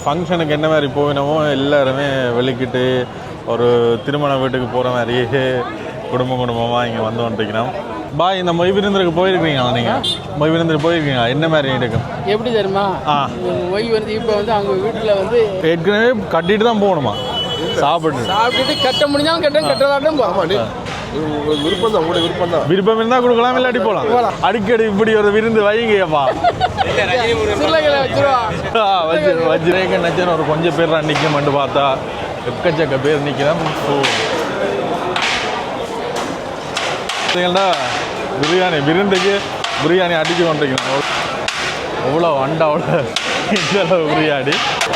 ஃபங்க்ஷனுக்கு என்ன மாதிரி போயினமோ எல்லாருமே வெளிக்கிட்டு ஒரு திருமண வீட்டுக்கு போகிற மாதிரியே குடும்பமாக இங்கே வந்து வந்துருக்கணும். பாய், இந்த மொய் விருந்தருக்கு போயிருக்கீங்களா? நீங்கள் மொய் விருந்தருக்கு போயிருக்கீங்களா? என்ன மாதிரி இருக்கும் எப்படி தெரியுமா? மொய் வந்து இப்போ வந்து அவங்க வீட்டில் வந்து ஏற்கனவே கட்டிட்டு தான் போகணுமா? சாப்பிட்டுட்டு கட்ட முடிஞ்சாலும் கட்டலாட்டும் விருப்பம் தான், விருப்பம் தான். விருப்பம் இருந்தால் கொடுக்கலாம், இல்லாட்டி போகலாம். அடிக்கடி இப்படி ஒரு விருந்து வைங்கப்பா. வஜ்ரேக நச்சன் ஒரு கொஞ்சம் பேர் தான் நிற்கமென்று பார்த்தா எக்கச்சக்க பேர் நிற்கிறேன். பிரியாணி விருந்துக்கு பிரியாணி அடிச்சு கொண்டிருக்கணும். எவ்வளோ அண்டாவோட பிரியாணி.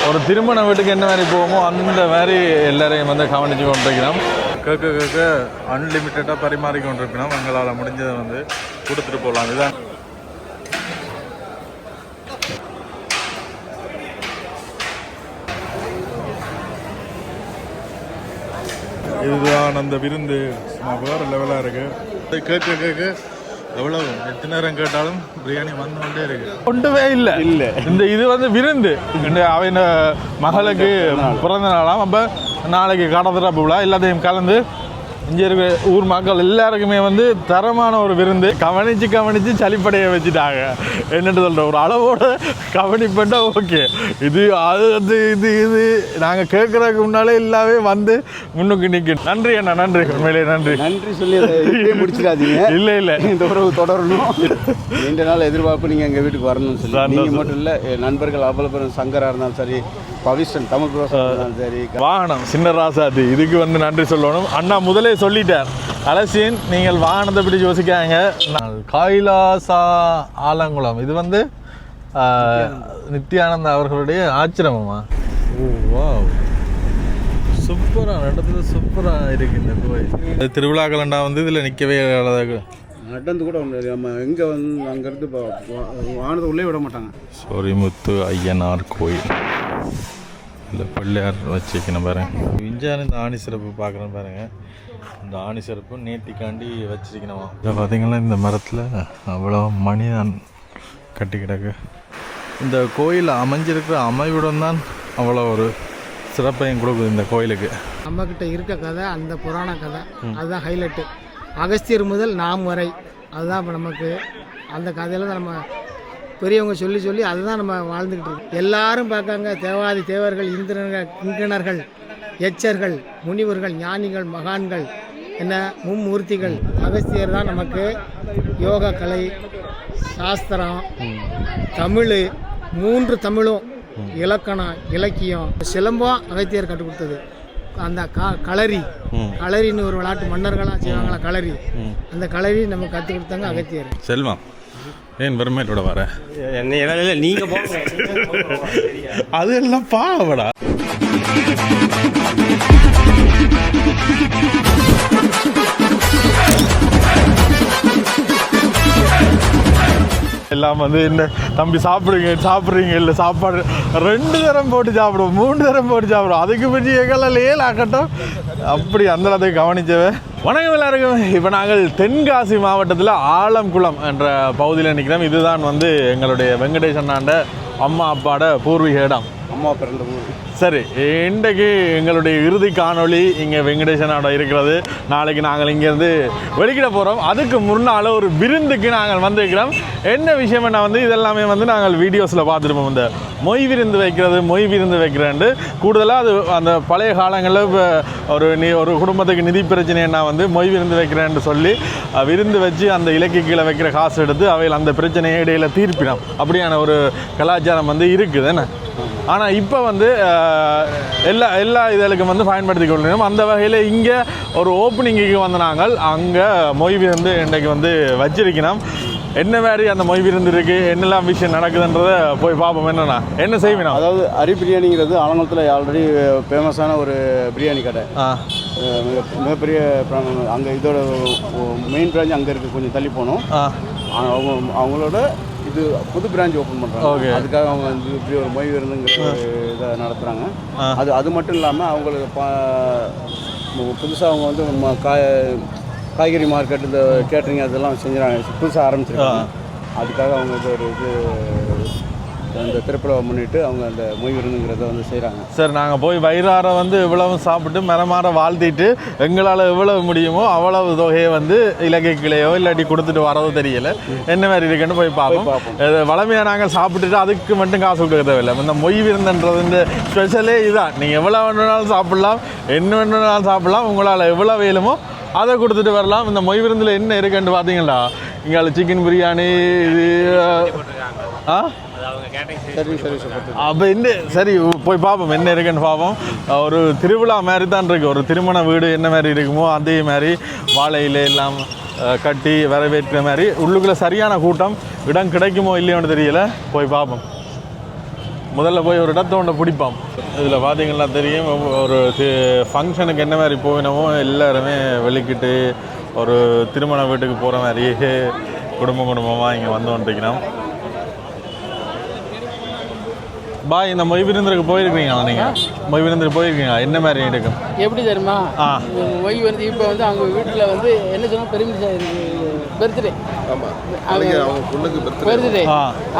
ஒரு திருமண வீட்டுக்கு என்ன மாதிரி போவோமோ அந்த மாதிரி எல்லாரையும் வந்து கவனித்து கொண்டிருக்கிறோம். கேட்க அன்லிமிட்டடாக பரிமாறி கொண்டிருக்கணும். எங்களால் முடிஞ்சதை வந்து கொடுத்துட்டு போகலாம். இதுதான் அந்த விருந்து. வேறு லெவலாக இருக்குது. கேட்க எவ்வளோ எத்தனை நேரம் கேட்டாலும் பிரியாணி வந்து கொண்டே இருக்கு. கொண்டுவே இல்லை இந்த இது வந்து விருந்து. அவன் மகளுக்கு பிறந்த நாளாம். அப்போ நாளைக்கு கடத்திறப்பு விழா எல்லாத்தையும் கலந்து இங்கே இருக்கிற ஊர் மக்கள் எல்லாருக்குமே வந்து தரமான ஒரு விருந்து. கவனித்து சளிப்படைய வச்சுட்டாங்க. என்னென்னு சொல்கிற ஒரு அளவோடு கவனிப்பட்டா ஓகே. இது அது இது நாங்கள் கேட்குறதுக்கு முன்னாலே எல்லாமே வந்து முன்னுக்கு நிற்கணும். நன்றி அண்ணா, நன்றி, உண்மையிலே நன்றி சொல்லி முடிச்சிடாதீங்க. இல்லை இந்த உறவு தொடரணும். 2 நாள் எதிர்பார்ப்பு நீங்கள் எங்கள் வீட்டுக்கு வரணும்னு சொல்லி. நீங்கள் மட்டும் இல்லை, நண்பர்கள் அவ்வளோ பேரும் சங்கராக இருந்தாலும் சரி, பவிஷன் தமிழ் இருந்தாலும் சரி, வாகனம் சின்ன ராசாதி இதுக்கு வந்து நன்றி சொல்லணும். அண்ணா முதலே சொல்லிட்டார். அலசின் நீங்கள் வாகனத்தை பற்றி யோசிக்காங்க. கைலாசா ஆலங்குளம் இது வந்து நித்யானந்தா அவர்களுடைய ஆச்சிரமமா? ஓ வா, சூப்பராக நடந்தது. சூப்பராக இருக்கு இந்த கோயில். திருவிழாக்கள்ண்டா வந்து இதில் நிற்கவே அழகாக நடந்து கூட நம்ம எங்கே வந்து அங்கேருந்து வானத்தை உள்ளே விட மாட்டாங்க. சொரிமுத்து ஐயனார் கோயில் இல்லை பிள்ளையார் வச்சுக்கணும் பாருங்க. விஞ்ஞான இந்த ஆணி சிறப்பு பார்க்குறேன் பாருங்கள். இந்த ஆணி சிறப்பு நேர்த்திக்காண்டி வச்சிருக்கணுமா. இதை பார்த்தீங்கன்னா இந்த மரத்தில் அவ்வளோ மணிதான் கட்டி கிடக்கு. இந்த கோயில் அமைஞ்சிருக்கிற அமைவிடம் தான் அவ்வளோ ஒரு சிறப்பையும் கொடுக்குது இந்த கோயிலுக்கு. நம்மக்கிட்ட இருக்க கதை அந்த புராண கதை, அதுதான் ஹைலைட்டு. அகஸ்தியர் முதல் நாம் வரை அதுதான் இப்போ நமக்கு அந்த கதையில் தான் நம்ம பெரியவங்க சொல்லி அதுதான் நம்ம வாழ்ந்துக்கிட்டு இருக்கோம். எல்லாரும் பார்க்காங்க தேவாதி தேவர்கள், இந்திரர்கள், கிங்கணர்கள், எச்சர்கள், முனிவர்கள், ஞானிகள், மகான்கள், என்ன மும்மூர்த்திகள். அகஸ்தியர் தான் நமக்கு யோக கலை, சாஸ்திரம், தமிழ், 3 தமிழும், இலக்கணம், இலக்கியம், சிலம்பம் அகஸ்தியர் கற்றுக் கொடுத்தது. அந்த களரின்னு ஒரு விளையாட்டு மன்னர்களாக செய்வாங்களா களரி, அந்த களரி நம்ம கற்றுக் கொடுத்தாங்க அகஸ்தியர். செல்வம் ஏன் வெறுமையோட வர என்ன நீங்கள் அது எல்லாம் பாவடா. எல்லாம் வந்து என்ன தம்பி சாப்பிட்றீங்க இல்லை சாப்பாடு 2 தரம் போட்டு சாப்பிடுவோம், 3 தரம் போட்டு சாப்பிடுவோம். அதுக்கு பிடிச்சி எங்களாலேயே ஆக்கட்டும் அப்படி அந்த அளவுக்கு கவனிச்சவன். வணக்கம் எல்லாருக்கும். இப்போ நாங்கள் தென்காசி மாவட்டத்தில் ஆலங்குளம் என்ற பகுதியில் நிற்கிறோம். இதுதான் வந்து எங்களுடைய வெங்கடேஷ் அண்ணாண்ட அம்மா அப்பாட பூர்வீக இடம். அம்மா பிறந்த ஊர். சரி, இன்றைக்கு எங்களுடைய இறுதி காணொளி இங்கே வெங்கடேசனோட இருக்கிறது. நாளைக்கு நாங்கள் இங்கேருந்து வெளிக்கிட போகிறோம். அதுக்கு முன்னால் ஒரு விருந்துக்கு நாங்கள் வந்திருக்கிறோம். என்ன விஷயம் என்ன வந்து இதெல்லாமே வந்து நாங்கள் வீடியோஸில் பார்த்துருப்போம். இந்த மொய் விருந்து வைக்கிறேன்ட்டு கூடுதலாக அது அந்த பழைய காலங்களில் இப்போ ஒரு குடும்பத்துக்கு நிதி பிரச்சனைன்னா வந்து மொய் விருந்து வைக்கிறேன்னு சொல்லி விருந்து வச்சு அந்த இலக்கு கீழே வைக்கிற காசு எடுத்து அவையில் அந்த பிரச்சனையை இடையில் தீர்ப்பினோம். அப்படியான ஒரு கலாச்சாரம் வந்து இருக்குது என்ன. ஆனால் இப்போ வந்து எல்லா இதழுக்கும் வந்து பயன்படுத்தி கொள்ளணும். அந்த வகையில் இங்கே ஒரு ஓப்பனிங்குக்கு வந்து நாங்கள் அங்கே மொய் விருந்து இன்றைக்கு வந்து வச்சிருக்கணும். என்ன மாதிரி அந்த மொய் விருந்து இருக்குது, என்னெல்லாம் விஷயம் நடக்குதுன்றதை போய் பார்ப்போம். என்ன செய்வேன். அதாவது அரி பிரியாணிங்கிறது ஆலங்குளத்தில் ஆல்ரெடி ஃபேமஸான ஒரு பிரியாணி கடை. மிகப்பெரிய அங்கே இதோட மெயின் பிரான்ச் அங்கே இருக்குது. கொஞ்சம் தள்ளி போனோம். அவங்களோட இது புது பிரான்ச் ஓப்பன் பண்ணுறாங்க. ஓகே, அதுக்காக அவங்க வந்து இப்படி ஒரு மொய் விருந்துங்கிற இதை நடத்துகிறாங்க. அது மட்டும் இல்லாமல் அவங்களுக்கு புதுசாக அவங்க வந்து காய்கறி மார்க்கெட், இந்த கேட்ரிங் அதெல்லாம் செஞ்சுறாங்க, புதுசாக ஆரம்பிச்சிருக்காங்க. அதுக்காக அவங்க இது ஒரு இது அந்த திருப்பலவை முன்னிட்டு அவங்க அந்த மொய் விருந்துங்கிறத வந்து செய்கிறாங்க. சார் நாங்கள் போய் வயிறார வந்து இவ்வளவு சாப்பிட்டு மரமாற வாழ்த்திட்டு எங்களால் எவ்வளவு முடியுமோ அவ்வளவு தொகையை வந்து இலக்கைக்கிளையோ இல்லாட்டி கொடுத்துட்டு வரதோ தெரியல. என்ன மாதிரி இருக்குன்னு போய் பார்ப்போம். வளமையாக நாங்கள் சாப்பிட்டுட்டு அதுக்கு மட்டும் காசு கொடுக்க தேவையில்லை. இந்த மொய் விருந்துன்றது இந்த ஸ்பெஷலே இதுதான். நீங்கள் எவ்வளோ வேணுனாலும் சாப்பிட்லாம், என்ன வேணுனாலும் சாப்பிட்லாம். உங்களால் எவ்வளோ வேணுமோ அதை கொடுத்துட்டு வரலாம். இந்த மொய் விருந்தில் என்ன இருக்குன்னு பார்த்தீங்களா, இங்கே சிக்கன் பிரியாணி இது அப்போ என்ன சரி போய் பார்ப்போம் என்ன இருக்குன்னு பார்ப்போம். ஒரு திருவிழா மாதிரி தான் இருக்குது. ஒரு திருமண வீடு என்ன மாதிரி இருக்குமோ அதே மாதிரி வாழையில எல்லாம் கட்டி வரவேற்கிற மாதிரி உள்ளுக்குள்ளே சரியான கூட்டம். இடம் கிடைக்குமோ இல்லையோன்னு தெரியல, போய் பார்ப்போம். முதல்ல போய் ஒரு இடத்த ஒன்று பிடிப்போம். இதில் பார்த்தீங்கன்னா தெரியும், ஒரு ஃபங்க்ஷனுக்கு என்ன மாதிரி போயினமோ எல்லாருமே வெளிக்கிட்டு ஒரு திருமண வீட்டுக்கு போகிற மாதிரி குடும்பமாக இங்கே வந்து வந்துருக்கணும். பாய், இந்த மொய் விருந்துக்கு போயிருக்கீங்களா? நீங்கள் மொய் விருந்துக்கு போயிருக்கீங்களா? என்ன மாதிரி இருக்கும்? எப்படி தெரியுமா, மொய் வந்து இப்போ வந்து அவங்க வீட்டில் வந்து என்ன சொன்னால் பர்த்டே, பர்த்டே,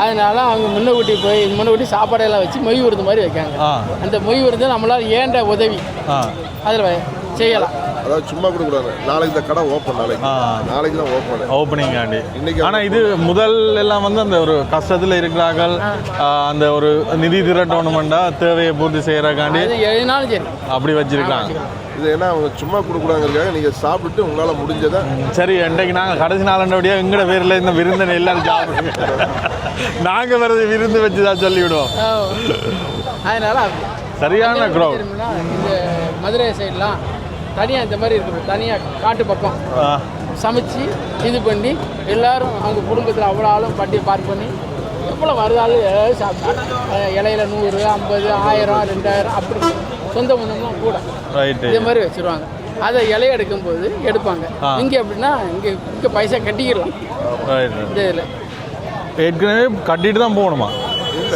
அதனால அவங்க முன்னக்கூட்டி சாப்பாடெல்லாம் வச்சு மொய் விருந்து மாதிரி வைக்காங்க. அந்த மொய் விருந்து நம்மளால் ஏண்ட உதவி அதில் செய்யலாம். அதாவது சும்மா கொடுக்கூடாது. நாளைக்கு இந்த கடை ஓப்பன், நாளைக்கு தான் ஓப்பனிங் ஆண்டி இன்னைக்கு. ஆனால் இது முதல் எல்லாம் வந்து அந்த ஒரு கஷ்டத்தில் இருக்கிறார்கள், அந்த ஒரு நிதி திரட்டணுமெண்டா தேவையை பூர்த்தி செய்யறக்காண்டி அப்படி வச்சிருக்காங்க. இது ஏன்னா அவங்க சும்மா கொடுக்கூடாங்கிறதுக்காக நீங்கள் சாப்பிட்டு உங்களால் முடிஞ்சதை. சரி, இன்றைக்கு நாங்கள் கடைசி நாளண்டபடியாக எங்கட பேரில் இந்த விருந்தனை எல்லாரும் சாப்பிடுங்க. நாங்கள் வரது விருந்து வச்சு தான் சொல்லிவிடுவோம். அதனால சரியான க்ரௌட். இந்த மதுரை சைட்லாம் தனியாக இந்த மாதிரி இருக்குது, தனியாக காட்டு பக்கம் சமைச்சு இது பண்ணி எல்லாரும் அவங்க குடும்பத்தில் அவ்வளோ ஆளும் பட்டி பார்க் பண்ணி எவ்வளோ வருதாலும் சாப்பிட்டு இலையில 100, 50, 1000, 2000 அப்படி சொந்த பந்தம்லாம் கூட இதே மாதிரி வச்சுருவாங்க. அதை இலையை எடுக்கும்போது எடுப்பாங்க. இங்கே அப்படின்னா இங்கே பைசா கட்டிக்கிடலாம். இந்த இதில் ஏற்கனவே கட்டிட்டு தான் போகணுமா?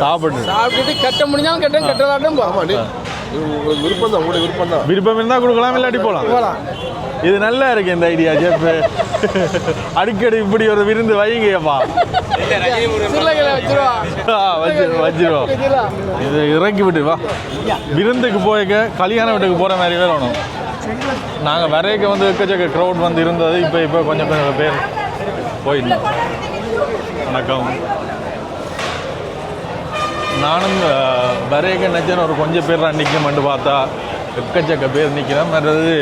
சாப்பிட்டுட்டு கட்ட முடிஞ்சாலும் கட்டலாட்டும் போகலாம். விருப்பம் தான், உங்களுடைய விருப்பம் தான். விருப்பம் இருந்தால் கொடுக்கலாம், இல்லாட்டி போகலாம். இது நல்லா இருக்கு இந்த ஐடியா ஜெஃப். அடிக்கடி இப்படி ஒரு விருந்து வைங்கப்பா. வச்சிருவோம். இது இறக்கி விட்டு வா. விருந்துக்கு போய்க்க கல்யாண வீட்டுக்கு போகிற மாதிரி வேணும். நாங்கள் வரைக்க வந்து எக்கச்சக்க க்ரௌட் வந்து இருந்தது. இப்போ கொஞ்சம் பேர் போயிடலாம். வணக்கம். நானும் வரைக்க நினச்சேன் ஒரு கொஞ்சம் பேர் தான் நிற்கமென்று பார்த்தா எக்கச்சக்க பேர் நிற்கிறேன். மற்றது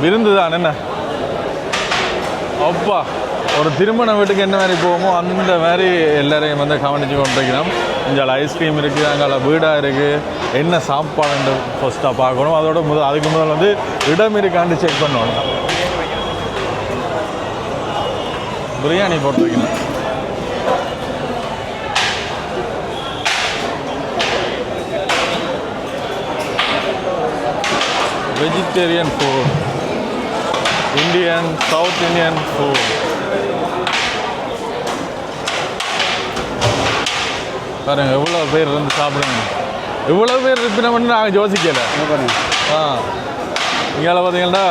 விருந்து தான் என்ன அப்பா. ஒரு திருமண வீட்டுக்கு என்ன மாதிரி போவோமோ அந்த மாதிரி எல்லாரையும் வந்து கவனித்து கொண்டிருக்கிறோம். இங்கே ஐஸ்கிரீம் இருக்குது, அங்கே வீடாக இருக்குது. என்ன சாப்பாடுன்னு ஃபஸ்ட்டாக பார்க்கணும். அதோட அதுக்கு முதல் வந்து இடம் இருக்கான்னு செக் பண்ணணும். பிரியாணி போட்டிருக்கணும். Vegetarian food, Indian, South Indian food. பாருங்க எவ்வளோ பேர் வந்து சாப்பிடுங்க. இவ்வளோ பேர் இருப்பினோம்னு நாங்கள் யோசிக்கலை. இங்கே பார்த்தீங்கன்னா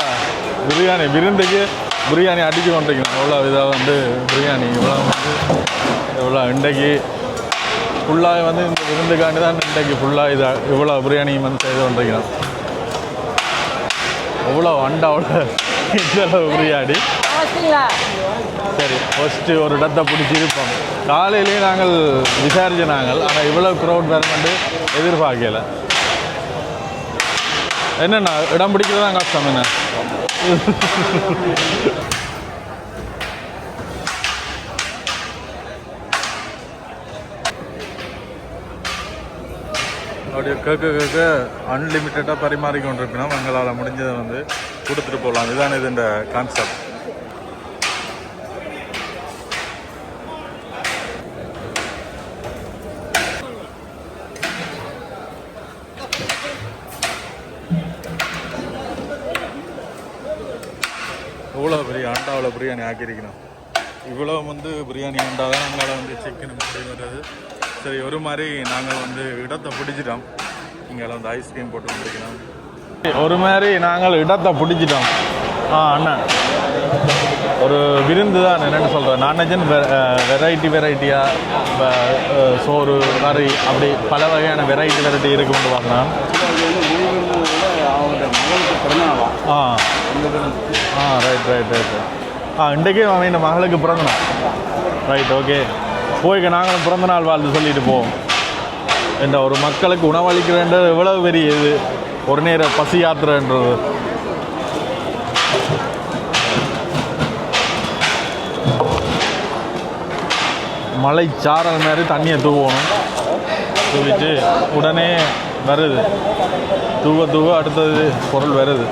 பிரியாணி விருந்துக்கு பிரியாணி அடிச்சு கொண்டிருக்கணும். எவ்வளோ இதாக வந்து பிரியாணி எவ்வளோ இன்றைக்கு ஃபுல்லாக வந்து இந்த விருந்துக்காண்டி தான் இன்றைக்கு ஃபுல்லாக இதாக இவ்வளோ பிரியாணியும் வந்து செய்து கொண்டிருக்கணும். எவ்வளோ அண்டாவோட இந்தளவு பிரியாணி. சரி, ஃபஸ்ட்டு ஒரு இடத்தை பிடிச்சிருப்போம். காலையிலேயே நாங்கள் விசாரிச்ச நாங்கள், ஆனால் இவ்வளோ க்ரௌட் வரணுண்டு எதிர்பார்க்கல. என்னென்னா இடம் பிடிக்கிறது தான் கஷ்டம். என்ன அப்படியே கேட்க அன்லிமிட்டடாக பரிமாறிக்கொண்டிருக்கணும். எங்களால் முடிஞ்சதை வந்து கொடுத்துட்டு போகலாம். இதுதான் இது இந்த கான்செப்ட். இவ்வளோ பெரிய அண்டாவில் பிரியாணி ஆக்கியிருக்கணும். இவ்வளோ வந்து பிரியாணி அண்டா தான் எங்களால் வந்து சிக்கன் முடிகிறது. சரி, ஒரு மாதிரி நாங்கள் வந்து இடத்தை பிடிச்சிட்டோம். இங்கே வந்து ஐஸ்கிரீம் போட்டு வந்துருக்கணும். ஒரு மாதிரி நாங்கள் இடத்தை பிடிச்சிட்டோம். அண்ணா ஒரு விருந்து தான் என்னென்னு சொல்கிறேன். நான் நினைச்சேன் வெரைட்டியாக சோறு கறி அப்படி பல வகையான வெரைட்டி இருக்குன்னு பார்த்தேன். ரைட் இன்றைக்கே அவன் இந்த மகளுக்கு பிறந்த நாள். Right, okay. போய்க்க நாங்களும் பிறந்த நாள் வாழ்த்து சொல்லிட்டு போவோம். என்ற ஒரு மக்களுக்கு உணவளிக்கிறன்றது எவ்வளவு பெரிய இது, ஒரு நேர பசி யாத்திரைன்றது. மலை சாரல் மாதிரி தண்ணியை தூவணும். தூவிட்டு உடனே வருது, தூவ அடுத்தது பொருள் வருது.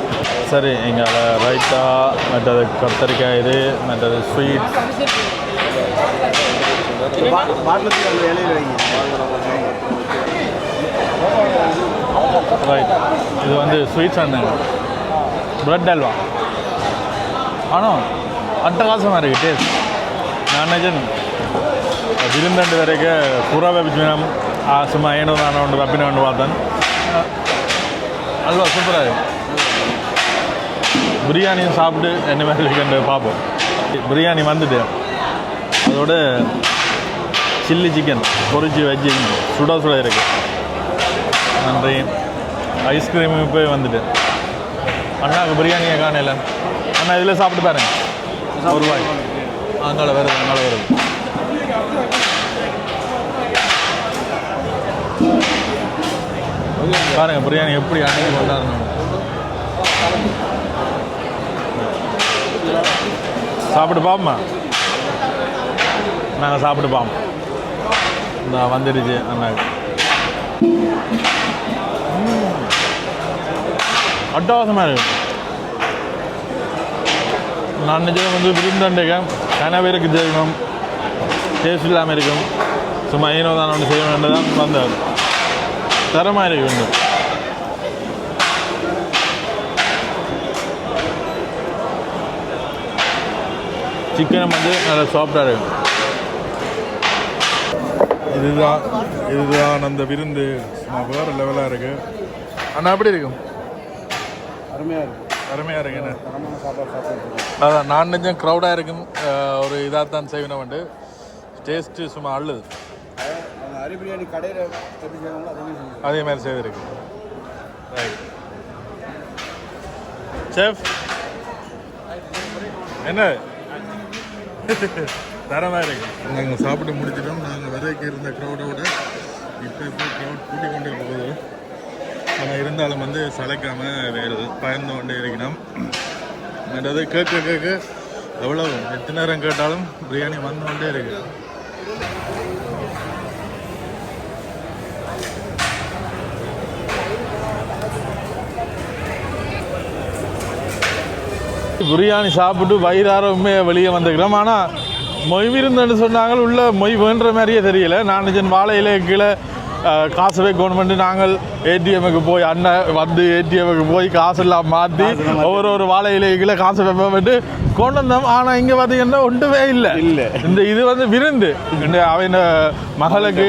சரி, எங்களை ரைத்தா, மற்றது கத்தரிக்காய், இது மற்றது ஸ்வீட். ரைட், இது வந்து ஸ்வீட்ஸ் அண்ட் பிரெட் அல்வா. ஆனால் அட்டகாசமாக இருக்குது டேஸ்ட். நான் நினைச்சேன் விருந்தண்டு வரைக்கும் புறா வெப்பினம் சும்மா ஏனோ தானோ ஒன்று வெப்பினு பார்த்தேன். அல்வா சூப்பராக இருக்குது. பிரியாணியும் சாப்பிட்டு என்ன மாதிரி இருக்குன்னு பார்ப்போம். பிரியாணி வந்துட்டு அதோட சில்லி சிக்கன் பொரிச்சு வச்சு சுட இருக்குது. நன்றி. ஐஸ்கிரீமு போய் வந்துட்டு அண்ணாவுக்கு பிரியாணியை காணல. அண்ணா இதில் சாப்பிட்டு பாருங்க, ₹1. அங்கால வருது. பாருங்க பிரியாணி எப்படி அன்னைக்கு கொண்டாடணும். சாப்பிட்டு பாப்போமா? நாங்கள் சாப்பிட்டு பாப்போம். இந்த வந்துடுச்சு அண்ணாக்கு. அட்டகாசமாக இருக்கு. நான் நிஜம் வந்து விருந்தாண்டேங்க கனவேருக்கு செய்யணும், டேஸ்ட் இல்லாமல் இருக்கும். சும்மா ஏனோ தான் ஒன்று செய்யணும் தான் வந்தார். தரமாக இருக்கு ஒன்று. சிக்கனும் வந்து நல்லா சாஃப்டாக இருக்கும். இதுதான் அந்த விருந்து. வேறு லெவலாக இருக்குது. அண்ணா எப்படி இருக்கும்? அருமையாக இருக்குண்ணே. அதான் நான் நினைச்சேன் க்ரௌடாக இருக்கும், ஒரு இதாக தான் செய்யணும் வந்து. டேஸ்ட்டு சும்மா அள்ளுது. அதே மாதிரி செய்திருக்கு. ரைட் செஃப், என்ன தரமாக இருக்கு. நாங்கள் சாப்பிட்டு முடிச்சிட்டோம். நாங்கள் வரைக்கும் இருந்த க்ரௌடோட இப்போ க்ரௌட் கூட்டிக் கொண்டே போகுது. ஆனால் இருந்தாலும் வந்து சளைக்காமல் வேறு பயந்து கொண்டே இருக்கணும். மற்றது கேட்க எவ்வளோ எத்தனை நேரம் கேட்டாலும் பிரியாணி வந்து கொண்டே இருக்கு. பிரியாணி சாப்பிட்டு வயிறாரமே வெளியே வந்துக்கிறோம். ஆனால் மொய் விருந்துன்னு சொன்னாங்க, உள்ள மொய் வேண்டுற மாதிரியே தெரியல. நான் நிஜன் வாழை இலை கீழே காசு வைக்கணுமெண்டு நாங்கள் ஏடிஎம்முக்கு போய் அண்ணன் வந்து ஏடிஎம்முக்கு போய் காசெல்லாம் மாற்றி ஒவ்வொரு வாழை இலை கீழே காசு வைப்போம்ட்டு கொண்டு வந்தோம். ஆனால் இங்கே பார்த்தீங்கன்னா ஒன்றுமே இல்லை. இந்த இது வந்து விருந்து அவன் மகளுக்கு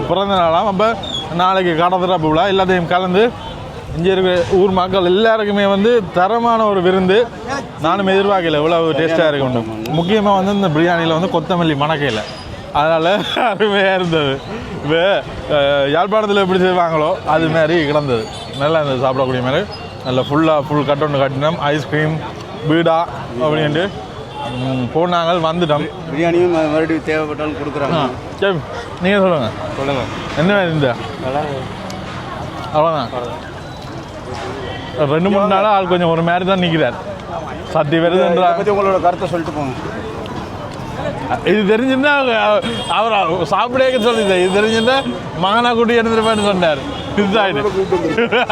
பிறந்த நாளாம். அப்போ நாளைக்கு கடத்திறப்பு விழா எல்லாத்தையும் கலந்து இங்கே இருக்கிற ஊர் மக்கள் எல்லாருக்குமே வந்து தரமான ஒரு விருந்து. நானும் எதிர்பார்க்கல இவ்வளோ டேஸ்ட்டாக இருக்கணும். முக்கியமாக வந்து இந்த பிரியாணியில் வந்து கொத்தமல்லி மணக்கையில், அதனால் அருமையாக இருந்தது. இப்போ யாழ்ப்பாணத்தில் எப்படி செய்வாங்களோ அது மாதிரி கிடந்தது. நல்லா இருந்தது சாப்பிடக்கூடிய மாதிரி. நல்லா ஃபுல் கட் ஒன்று கட்டினோம். ஐஸ்கிரீம் பீடா அப்படின்ட்டு போனாங்க, வந்துட்டோம். பிரியாணியும் மறுபடியும் தேவைப்பட்டாலும் கொடுக்குறாங்க. சரி, நீங்கள் சொல்லுங்கள் என்ன இருந்த? அவ்வளோதான். 2-3 நாளாக ஆள் கொஞ்சம் ஒரு மாதிரி தான் நிற்கிறார். சத்தி வருதுன்றா. உங்களோட கருத்தை சொல்லிட்டு போங்க. இது தெரிஞ்சிருந்தா அவர் சாப்பிடே சொல்லியிருந்தார். இது தெரிஞ்சிருந்தா மகனா கூட்டி எடுத்துருப்பான்னு சொன்னார்.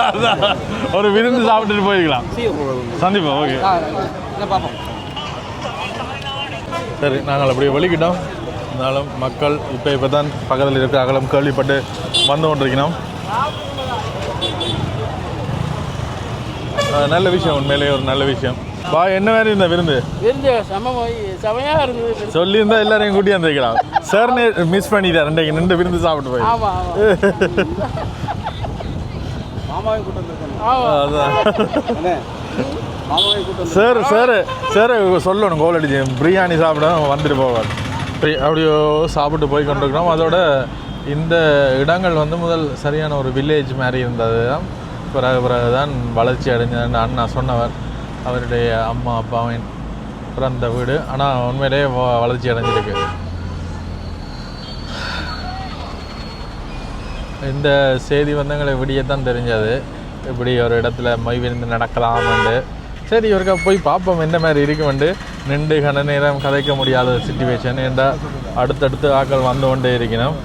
அதான் ஒரு விருந்து சாப்பிட்டுட்டு போயிருக்கலாம். சந்திப்போம். ஓகே, சரி. நாங்கள் அப்படியே வெளிக்கிட்டோம். இருந்தாலும் மக்கள் இப்போ தான் பக்கத்தில் இருக்க அகலம் கேள்விப்பட்டு வந்து கொண்டிருக்கணும். நல்ல விஷயம், உண்மையிலேயே ஒரு நல்ல விஷயம். பா, என்ன மாதிரி இந்த விருந்து செமையாக இருந்தது. சொல்லியிருந்தா எல்லாரையும் கூட்டி வந்துருக்கலாம். சார்னே மிஸ் பண்ணிட்டார். இன்றைக்கு நின்று விருந்து சாப்பிட்டு போய். மாமாவையும் கூட்டு வந்துருக்கேன். அதான் மாமாவை கூட்டம் சார் சார் சார் சொல்லணும் கோல் அடிச்சு பிரியாணி சாப்பிட வந்துட்டு போவார் அப்படியோ சாப்பிட்டு போய் கொண்டிருக்கிறோம். அதோட இந்த இடங்கள் வந்து முதல் சரியான ஒரு வில்லேஜ் மாதிரி இருந்தது தான். பிறகு தான் வளர்ச்சி அடைஞ்சதுன்னு அண்ணா சொன்னவர். அவருடைய அம்மா அப்பாவின் பிறந்த வீடு, ஆனால் உண்மையிலேயே வளர்ச்சி அடைஞ்சிருக்கு. இந்த செய்தி வந்து எங்களை விடியத்தான் தெரிஞ்சது, இப்படி ஒரு இடத்துல மைவிருந்து நடக்கலாம்ண்டு. சரி இவருக்கா போய் பார்ப்போம் என்ன மாதிரி இருக்குமெண்டு. நின்று கன நேரம் கதைக்க முடியாத சுச்சுவேஷன். ஏன்டா அடுத்தடுத்து ஆக்கள் வந்து கொண்டே இருக்கணும்.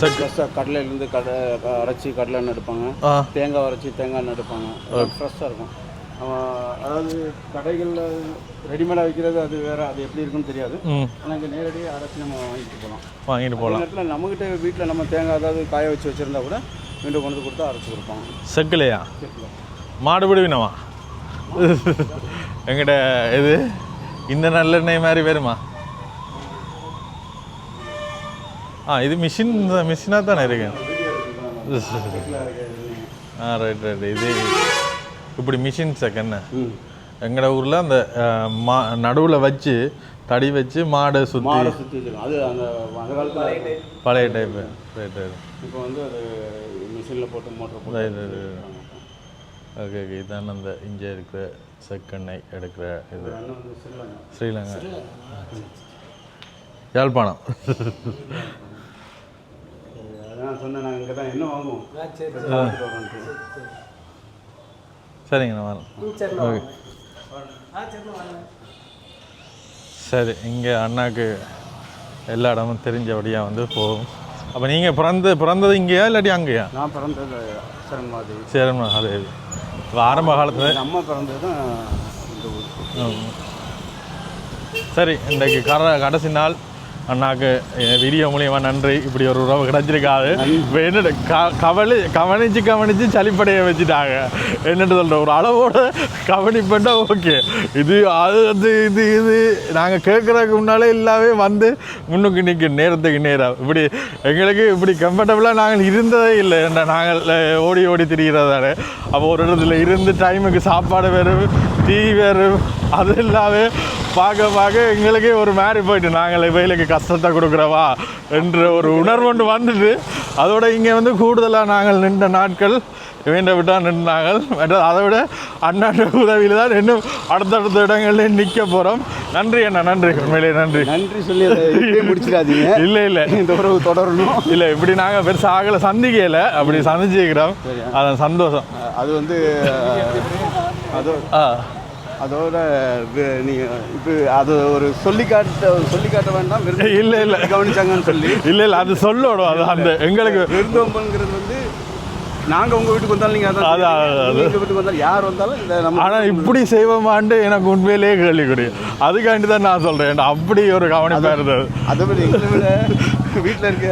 ஃப்ரெஷ்ஷாக கடலையிலேருந்து அரைச்சி கடலை எடுப்பாங்க, தேங்காய் அரைச்சி தேங்காய் எடுப்பாங்க. ஃப்ரெஷ்ஷாக இருக்கும். அதாவது கடைகளில் ரெடிமேடாக வைக்கிறது அது வேறு, அது எப்படி இருக்குன்னு தெரியாது. ஆனால் இங்கே நேரடியாக அரைச்சி நம்ம வாங்கிட்டு போகலாம். நேரத்தில் நம்மகிட்ட வீட்டில் நம்ம தேங்காய் அதாவது காய வச்சு வச்சுருந்தா கூட வீட்டுக்கு கொண்டு கொடுத்தா அரைச்சி கொடுப்பாங்க. செக்கிலையா? மாடு பிடிவினவா? எங்கிட்ட இது இந்த நல்லெண்ணெய் மாதிரி வருமா? இது மிஷினாக தானே இருக்கு. Right right. இது இப்படி மிஷின் செகண்ட் எங்களோட ஊரில் அந்த நடுவில் வச்சு தடி வச்சு மாடை சுற்றி அது அந்த காலத்தில் பழைய டைப்பு. Right right. இப்போ வந்து அது மிஷினில் போட்டு மோட்டர் போட்டு. Right right. Okay okay. இதான் அந்த இங்கே இருக்கிற செக்கெண்ணெய் எடுக்கிற இது. ஸ்ரீலங்கா, யாழ்ப்பாணம். அதான் சொன்னேன், நாங்கள் இங்கே தான் என்ன வாங்குவோம். சரிங்கண்ணா வரேன். ஓகே சரி. இங்கே அண்ணாக்கு எல்லா இடமும் தெரிஞ்சபடியாக வந்து போகும். அப்போ நீங்கள் பிறந்தது இங்கேயா இல்லாட்டி அங்கேயா? நான் பிறந்தது சேரன்மாதேவி. சேரன்மாதேவி. இப்போ ஆரம்ப காலத்தில் அம்மா பிறந்தது தான் இந்த ஊர். சரி, இன்றைக்கு கடைசி நாள். அண்ணாக்கு வீடியோ மூலியமாக நன்றி. இப்படி ஒரு உறவு கிடச்சிருக்காது. இப்போ என்னட்டு கவனித்து சளிப்படைய வச்சுட்டாங்க. என்னட்டு சொல்கிற ஒரு அளவோடு கவனிப்பட்டா ஓகே. இது இது நாங்கள் கேட்குறதுக்கு முன்னாலே எல்லாமே வந்து முன்னுக்கு நிற்கும் நேரத்துக்கு நேரம். இப்படி எங்களுக்கு இப்படி கம்ஃபர்டபுளாக நாங்கள் இருந்ததே இல்லை. நாங்கள் ஓடி ஓடி திரிகிறதால அப்போ ஒரு இடத்துல இருந்து டைமுக்கு சாப்பாடு வேறு டீ வேறு அது இல்லாமல் பார்க்க எங்களுக்கே ஒரு மாதிரி போயிட்டு நாங்கள் வெயிலுக்கு கஷ்டத்தை கொடுக்குறவா என்ற ஒரு உணர்வு ஒன்று வந்துட்டு அதோட இங்கே வந்து கூடுதலாக நாங்கள் நின்ற நாட்கள் வேண்ட விட்டால் நின்றாங்க. அதை விட அண்ணாண்ட உதவியில் தான் இன்னும் அடுத்தடுத்த இடங்களில் நிற்க போகிறோம். நன்றி அண்ணா, நன்றி, உண்மையிலே நன்றி. நன்றி சொல்லி முடிச்சிடாதீங்க. இல்லை இந்த உறவு தொடரணும். இல்லை இப்படி நாங்கள் பெருசாக ஆகலை, சந்திக்கலை, அப்படி சந்திச்சுக்கிறோம். அதான் சந்தோஷம். அது வந்து அதோட நீங்கள் இப்போ அது ஒரு சொல்லி காட்ட வேண்டாம். இல்லை கவனிச்சாங்கன்னு சொல்லி இல்லை அது சொல்லணும். அது அந்த எங்களுக்கு விருந்தோம்பல்ங்கிறது வந்து நாங்கள் உங்கள் வீட்டுக்கு வந்தாலும் நீங்கள் அதான் வீட்டுக்கு வந்தாலும் யார் வந்தாலும் இந்த நம்ம. ஆனால் இப்படி செய்வோமான்ட்டு எனக்கு உண்மையிலேயே கேள்விக்குறி. அதுக்காண்டி தான் நான் சொல்கிறேன். அப்படி ஒரு கவனிப்பாக இருந்தது. அதை விட எங்களை விட வீட்டில் இருக்க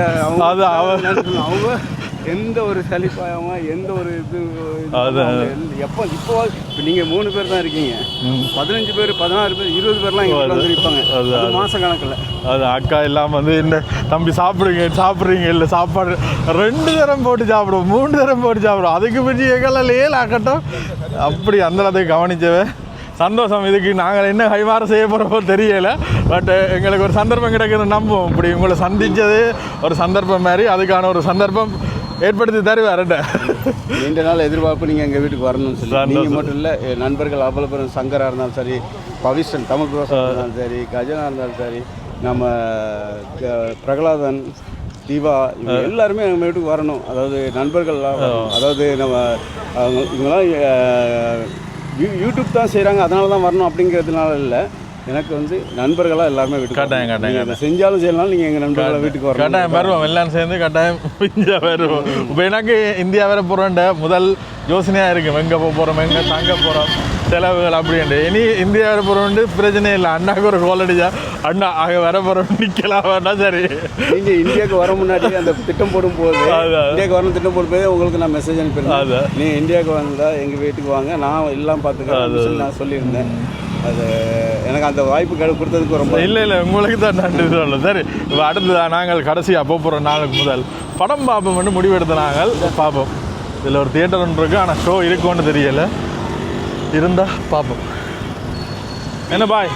அவங்க எந்த ஒரு சலிப்பாயமா எந்த ஒரு இது எப்போ இப்போ நீங்கள் 3 பேர் தான் இருக்கீங்க, 15 பேர் 16 பேர் 20 பேர்லாம் இங்கே வந்துருப்பாங்க. அது மாத கணக்கில். அது அக்கா இல்லாமல் வந்து என்ன தம்பி சாப்பிட்றீங்க இல்லை சாப்பாடு 2 தரம் போட்டு சாப்பிடுவோம், 3 தரம் போட்டு சாப்பிடுவோம். அதுக்கு பிடிச்சி எங்கெல்லாம் லேல் ஆக்கட்டும். அப்படி அந்த இடத்துக்கு கவனிச்சவே சந்தோஷம். இதுக்கு நாங்கள் என்ன கைமாற செய்ய போகிறப்போ தெரியலை. பட் எங்களுக்கு ஒரு சந்தர்ப்பம் கிடைக்குதுன்னு நம்புவோம். இப்படி உங்களை சந்தித்தது ஒரு சந்தர்ப்பம் மாதிரி, அதுக்கான ஒரு சந்தர்ப்பம் ஏற்படுத்தி தருவார். நீண்ட நாள் எதிர்பார்ப்பு நீங்கள் எங்கள் வீட்டுக்கு வரணும்னு சொல்லி. நீங்கள் மட்டும் இல்லை, நண்பர்கள் அவ்வளோ பேர், சங்கராக இருந்தாலும் சரி, பவிஷன் தமிழ் புரோசா இருந்தாலும் சரி, கஜனா இருந்தாலும் சரி, நம்ம பிரகலாதன், தீபா, இவங்க எல்லாருமே நம்ம வீட்டுக்கு வரணும். அதாவது நண்பர்கள்லாம், அதாவது நம்ம இவங்கெல்லாம் யூடியூப் தான் செய்கிறாங்க அதனால தான் வரணும் அப்படிங்கிறதுனால இல்லை. எனக்கு வந்து நண்பர்களாக எல்லாருமே வீட்டுக்கு கட்டாயம் செஞ்சாலும் செய்யலாம். நீங்கள் எங்கள் நண்பர்களை வீட்டுக்கு வரணும். கட்டாயம் வருவோம், எல்லாம் சேர்ந்து கட்டாயம் இந்தியா வருவோம். இப்போ எனக்கு இந்தியா வேற போகிறோன்ற முதல் யோசனையாக இருக்கும். எங்கே போகிறோம், எங்கே தங்க போகிறோம், செலவுகள் அப்படின்ட்டு. இனி இந்தியா வர போகிறோன்ட்டு பிரச்சனை இல்லை. அண்ணாவுக்கு ஒரு கோல் அடிச்சா அண்ணா அங்கே வர போகிறோம் நிற்கலாம் வேண்டாம். சரி, நீங்கள் இந்தியாவுக்கு வர முன்னாடி அந்த திட்டம் போடும்போது, இந்தியாவுக்கு வரணும் திட்டம் போடும்போது உங்களுக்கு நான் மெசேஜ் அனுப்பிடுறேன். நீ இந்தியாவுக்கு வந்தால் எங்கள் வீட்டுக்கு வாங்க, நான் எல்லாம் பார்த்துக்கிறேன் நான் சொல்லியிருந்தேன். அது எனக்கு அந்த வாய்ப்பு கொடுத்ததுக்கு ரொம்ப இல்லை உங்களுக்கு தான் நன்றி சொல்லணும். சரி, இப்போ அடுத்ததான் நாங்கள் கடைசியாக போகிற நாளுக்கு முதல் படம் பார்ப்போம் என்று முடிவெடுத்த நாங்கள் பார்ப்போம். இதில் ஒரு தியேட்டர் ஒன்று இருக்குது, ஆனால் ஷோ இருக்குன்னு தெரியலை. இருந்தால் பார்ப்போம். என்ன பாய்,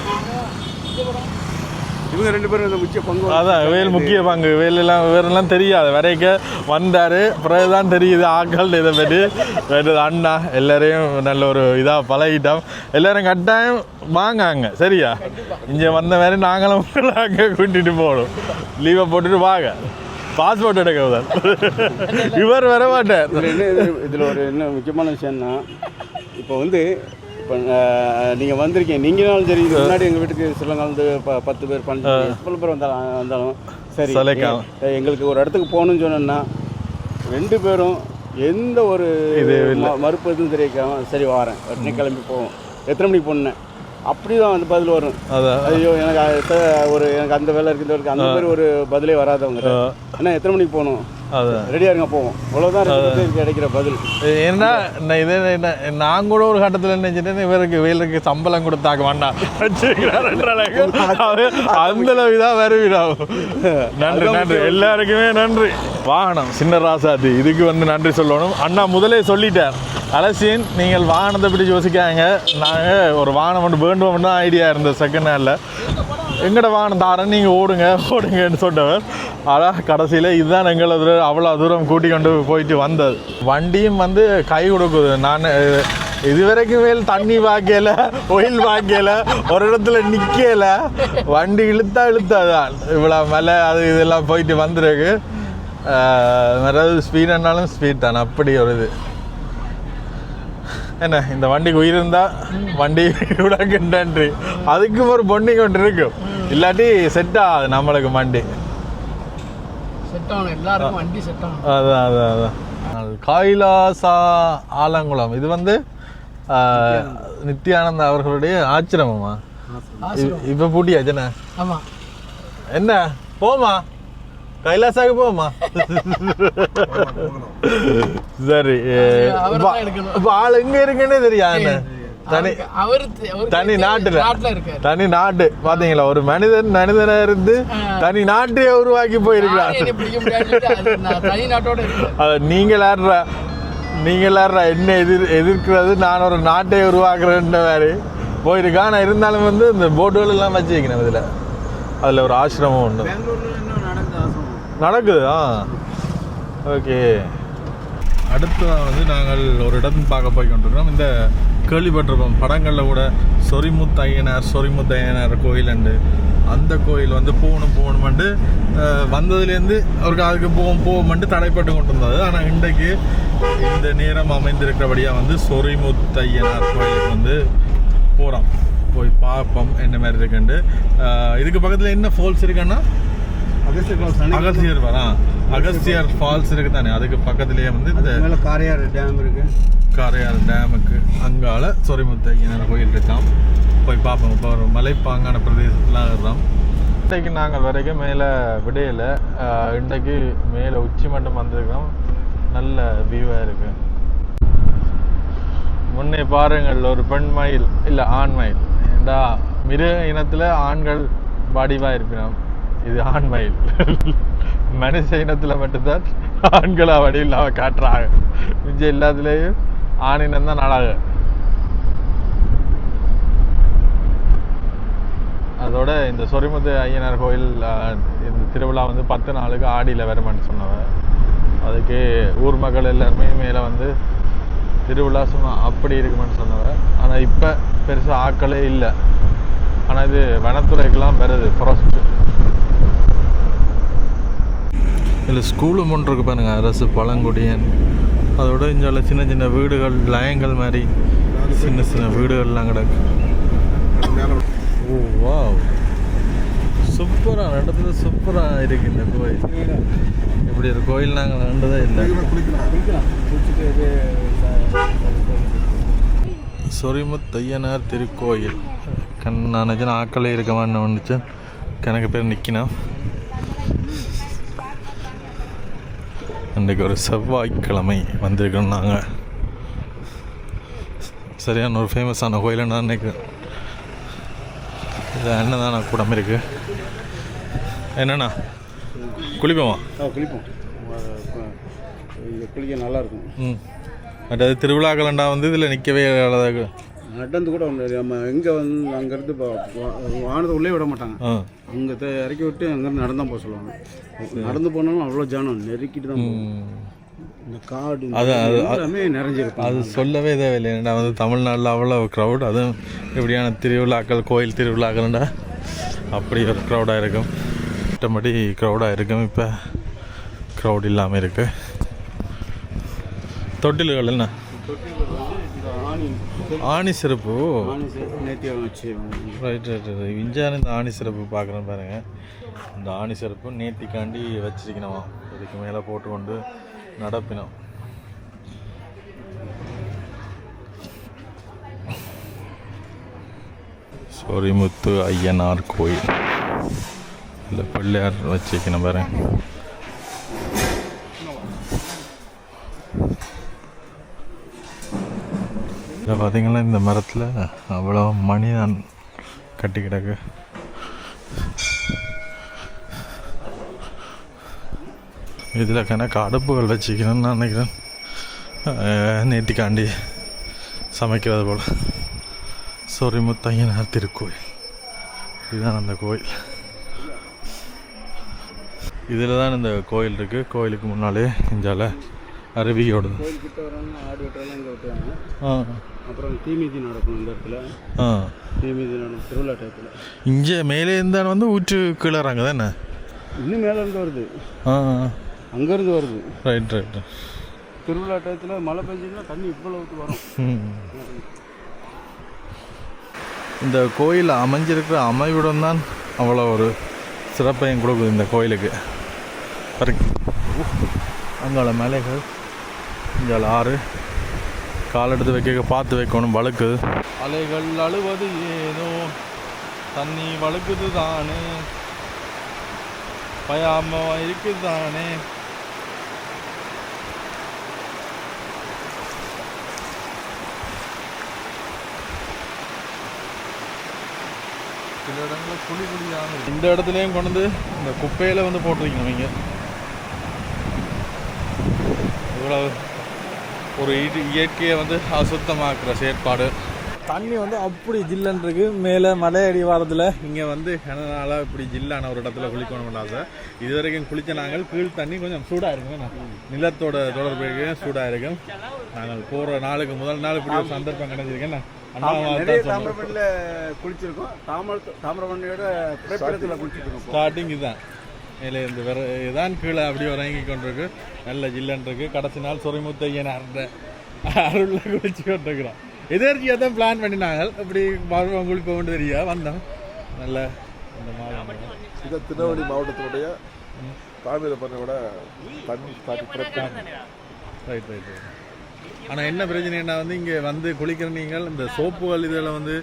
இவங்க 2 பேரும் இந்த முக்கிய பங்கு. அதான் வேல் முக்கிய பங்கு. வேறெல்லாம் தெரியாது, வரைக்க வந்தார் பிறகுதான் தெரியுது ஆக்கள் இதை பற்றி. வேறு அண்ணா எல்லாரையும் நல்ல ஒரு இதாக பழகிட்டோம். எல்லோரும் கட்டாயம் வாங்க சரியா. இங்கே வந்த மாதிரி நாங்களும் அங்கே கூட்டிகிட்டு போகணும். லீவை போட்டுட்டு வாங்க, பாஸ்போர்ட் எடுக்க இவர் வர மாட்டார். இதில் ஒரு என்ன முக்கியமான விஷயம்னா, இப்போ நீங்கள் வந்திருக்கீங்க, நீங்களாலும் சரி, இது முன்னாடி எங்கள் வீட்டுக்கு சிலங்க வந்து 10 பேர் 12 பேர் எவ்வளோ பேர் வந்தாலும் சரி, எங்களுக்கு ஒரு இடத்துக்கு போகணுன்னு சொன்னோன்னா 2 பேரும் எந்த ஒரு மறுப்பு எதுவும் தெரிவிக்காம சரி வாரேன் உடனே கிளம்பி போவோம். எத்தனை மணிக்கு போனேன் அப்படி தான் வந்து பதில் வரும். ஐயோ எனக்கு அந்த வேலை இருக்குது, அந்த மாதிரி ஒரு பதிலே வராதவங்க. ஏன்னா எத்தனை மணிக்கு போகணும், ரெடியாக இருங்க போவோம், அவ்வளோதான் கிடைக்கிற பதில். ஏன்னா நான் கூட ஒரு கட்டத்தில் நினைச்சிட்டேன், இவருக்கு சம்பளம் கொடுத்தாக்க வேண்டாம் அந்த தான் வருவிடும். நன்றி எல்லாருக்குமே நன்றி. வாகனம் சின்ன ராசாதி, இதுக்கு நன்றி சொல்லணும். அண்ணா முதலே சொல்லிட்டார், அலசின் நீங்கள் வாகனத்தை பற்றி யோசிக்காங்க, நாங்கள் ஒரு வாகனம் ஒன்று வேண்டுவோம்னு தான் ஐடியா இருந்தது. செகண்ட் ஹேண்டில் எங்கட வாகனம் தாரேன், நீங்கள் ஓடுங்கன்னு சொன்னவர். ஆனால் கடைசியில் இதுதான் எங்களை அவ்வளோ தூரம் கூட்டி கொண்டு போயிட்டு வந்தது. வண்டியும் கை கொடுக்குது. நான் இதுவரைக்கும் மேல் தண்ணி வாக்கையில், ஒயில் வாக்கையில், ஒரு இடத்துல நிற்கல, வண்டி இழுத்தாதான் இவ்வளோ மேலே அது இதெல்லாம் போயிட்டு வந்துருக்கு. ஸ்பீடுனாலும் ஸ்பீட் தானே, அப்படி ஒரு இது. என்ன இந்த வண்டிக்கு உயிர் இருந்தால் வண்டி விடக்குன்றி அதுக்கும் ஒரு பொண்ணி கொண்டு இருக்கும், இல்லாட்டி செட் ஆகாது நம்மளுக்கு வண்டி. அதான் கைலாசா ஆலங்குளம். இது நித்யானந்தா அவர்களுடைய ஆச்சிரமமா? இப்போ பூட்டியாச்சுண்ணே. என்ன போமா கைலாசாக்கு போமா? சரி, இப்போ ஆள் எங்க இருக்குன்னே தெரியாது. தனி நாட்டு பாத்தீங்களா, ஒரு மனிதனா இருந்து தனி நாட்டையே உருவாக்கி போயிருக்கிறார். நீங்கள் என்ன எதிர்க்கிறது, நான் ஒரு நாட்டை உருவாக்குறேன்ற மாதிரி போயிருக்கா. ஆனால் இருந்தாலும் இந்த போட்டுகள் எல்லாம் வச்சு வைக்கணும். இதில் அதில் ஒரு ஆசிரமம் உண்டு நடக்குது. ஓகே, அடுத்ததாக நாங்கள் ஒரு இடம் பார்க்க போய் கொண்டிருக்கிறோம். இந்த கேள்விப்பட்டிருப்போம் படங்களில் கூட சொரிமுத்தையனார் கோயில் உண்டு. அந்த கோயில் போகணுமெண்டு வந்ததுலேருந்து அவருக்கு அதுக்கு போகும்ட்டு தடைப்பட்டு கொண்டு இருந்தது. ஆனால் இன்றைக்கு இந்த நேரம் அமைந்திருக்கிறபடியாக சொரிமுத்தையனார் கோயிலுக்கு போகிறோம். போய் பார்ப்போம் என்ன மாதிரி இருக்குண்டு. இதுக்கு பக்கத்தில் என்ன ஃபால்ஸ் இருக்குன்னா அகஸ்தியர் ஃபால்ஸ் இருக்கு தானே, அதுக்கு பக்கத்துலேயே இந்த காரையார் டேம் இருக்கு. காரையார் டேமுக்கு அங்கால சொரிமுத்தையனார் கோயில் இருக்காம். போய் பார்ப்போம். இப்போ ஒரு மலைப்பாங்கான பிரதேசத்துலாம் இருக்கிறோம். இன்றைக்கு நாங்கள் வரைக்கும் மேலே விடையில், இன்றைக்கு மேலே உச்சி மட்டம் வந்திருக்கோம். நல்ல வியூவாக இருக்கு. முன்னே பாருங்கள், ஒரு பெண் மயில் இல்லை ஆண் மயில். ஏண்டா மிருக இனத்தில் ஆண்கள் வடிவாக இருக்கிறோம், இது ஆண் மயில். மனுஷ இனத்தில் மட்டும்தான் ஆண்களா வடிவில்லாம காட்டுறாங்க. மிஞ்ச எல்லாத்துலேயும் ஆணினம் தான் நாளாக. அதோட இந்த சொரிமுத்து ஐயனார் கோயில் இந்த திருவிழா 10 நாளுக்கு ஆடியில் வருமானு சொன்னவ. அதுக்கு ஊர் மக்கள் எல்லாருமே மேலே திருவிழா சும்மா அப்படி இருக்குமான்னு சொன்னவ. ஆனால் இப்போ பெருசாக ஆக்களே இல்லை. ஆனால் இது வனத்துறைக்கெல்லாம் வருது, ஃபாரஸ்ட். இதில் ஸ்கூலு ஒன்று இருக்கு பாருங்க, அரசு பழங்குடியன். அதோட இங்கே சின்ன சின்ன வீடுகள், லயங்கள் மாதிரி சின்ன சின்ன வீடுகள்லாம் கிடக்கு. ஓ வா, சூப்பராக இடத்துல சூப்பராக இருக்கு இந்த கோயில். இப்படி ஒரு கோயில் நாங்கள் கண்டதே இல்லை. சொரிமுத்தையனார் திருக்கோயில். நான் நினச்சேன் ஆக்களே இருக்கமான்னு வந்துச்சு. கணக்கு பேர் நிற்கணும். இன்றைக்கு ஒரு செவ்வாய்க்கிழமை வந்திருக்கோம் நாங்கள். சரியான ஒரு ஃபேமஸான கோயில் நான் நினைக்கிறேன். இது அன்னதான கூடம் இருக்குது. என்னண்ணா குளிப்போமா? குளிப்போம், குளிக்க நல்லாயிருக்கும். மற்றது திருவிழாக்கலண்டா இதில் நிற்கவே அழகாக நடந்து கூட நம்ம எங்கே வந்து அங்கேருந்து வானத்தை உள்ளே விட மாட்டாங்க. அங்கே இறக்கி விட்டு அங்கேருந்து நடந்தான் போக சொல்லுவாங்க. நடந்து போனாலும் அவ்வளோ ஜனம் நெருக்கிட்டு தான் போகும். இந்த காடு எல்லாமே நிறைஞ்சிருக்கும். அது சொல்லவே தேவையில்லை. நான் வந்து தமிழ்நாட்டில் அவ்வளோ க்ரௌட், அதுவும் இப்படியான திருவிழாக்கள், கோயில் திருவிழாக்கள்ண்டா அப்படி ஒரு க்ரௌடாக இருக்கும். மற்றபடி க்ரௌடாக இருக்கும். இப்போ க்ரௌட் இல்லாமல் இருக்குது. தொட்டில்கள் என்ன ஆணி சிறப்பு ரைட் ரைட் ரைட். இஞ்சான இந்த ஆணி சிறப்பு பார்க்குறேன் பாருங்கள். இந்த ஆணி சிறப்பு நேர்த்திக்காண்டி வச்சிருக்கணுமா, இதுக்கு மேலே போட்டுக்கொண்டு நடப்பினோம். சொரிமுத்து ஐயனார் கோயில் இல்லை பிள்ளையார் வச்சிருக்கணும் பாருங்க. இதில் பார்த்தீங்கன்னா இந்த மரத்தில் அவ்வளோ மணி தான் கட்டி கிடக்கு. இதில் கணக்கு அடுப்புகள் வச்சுக்கணும்னு நான் நினைக்கிறேன். நேர்த்திக்காண்டி சமைக்கிறது போல். சொரிமுத்தையனார் திருக்கோயில் இதுதான் அந்த கோயில். இதில் தான் இந்த கோயில் இருக்குது. கோயிலுக்கு முன்னாலே இஞ்சால அருவியோடு ஆடு வெட்டுறதெல்லாம் இங்கே வெட்டுவாங்க. அப்புறம் தீமிதி நடக்கும் இந்த இடத்துல. தீமிதி நடக்கும் திருவிழா டயத்தில். இங்கே மேலே இருந்தால் வந்து ஊற்று கீழறாங்க தானே. இன்னும் மேலே இருந்து வருது, அங்கேருந்து வருது. Right right. திருவிழா டயத்தில் மழை பெஞ்சிங்கன்னா தண்ணி இவ்வளவுக்கு வரும். இந்த கோயில் அமைஞ்சிருக்கிற அமைவிடம் தான் அவ்வளோ ஒரு சிறப்பையும் கொடுக்குது இந்த கோயிலுக்கு. அங்கால மலைகள், இங்கால ஆறு, கால் எடுத்து வைக்க பார்த்து வைக்கணும், வழுக்குது. அலைகள் அழுவது ஏனோ தண்ணி வழுக்குது தானே, பயாம இருக்குது தானே. சில இடங்களில் குழி குழியாக இந்த இடத்துலையும் கொண்டு வந்து இந்த குப்பையில் வந்து போட்டிருக்கணும். இங்கே இவ்வளவு ஒரு இயற்கையை வந்து அசுத்தமாக்குற செயற்பாடு. தண்ணி வந்து அப்படி ஜில்லுன்னு இருக்கு. மேலே மலை அடிவாரத்தில் இங்கே வந்து கிணறால இப்படி ஜில்லான ஒரு இடத்துல குளிக்கணும் ஆசை. இது வரைக்கும் குளித்த நாங்கள் கீழ் தண்ணி கொஞ்சம் சூடாக இருக்குங்க, நிலத்தோட தொடர்பு சூடாக இருக்கும். நாங்கள் போகிற நாளுக்கு முதல் நாள் இப்படி ஒரு சந்தர்ப்பம் கிடைச்சிருக்கேன். தாமிரபரணியில் குளிச்சிருக்கோம். தாமிரபரணியோட குளிச்சிருக்கோம். ஸ்டார்டிங் இதுதான். மேலே இந்த வேற இதான் கீழே அப்படியே இறங்கி கொண்டிருக்கு. நல்ல ஜில்லன் இருக்கு. கடைசி நாள் சொரிமுத்தையனார் அருளில் குளிச்சு கொண்டிருக்கிறோம். எதிர்ச்சியாக தான் பிளான் பண்ணினாங்க. இப்படி மருவம் குளிப்ப கொண்டு தெரியா வந்தோம். நல்ல இந்த மாதிரி இது திருநெல்வேலி மாவட்டத்தினுடைய தாமிரபரணியோட தண்ணி ரைட் ரைட். ஆனால் என்ன பிரச்சனைன்னா வந்து இங்கே வந்து குளிக்கிற நீங்கள் இந்த சோப்புகள் இதெல்லாம் வந்து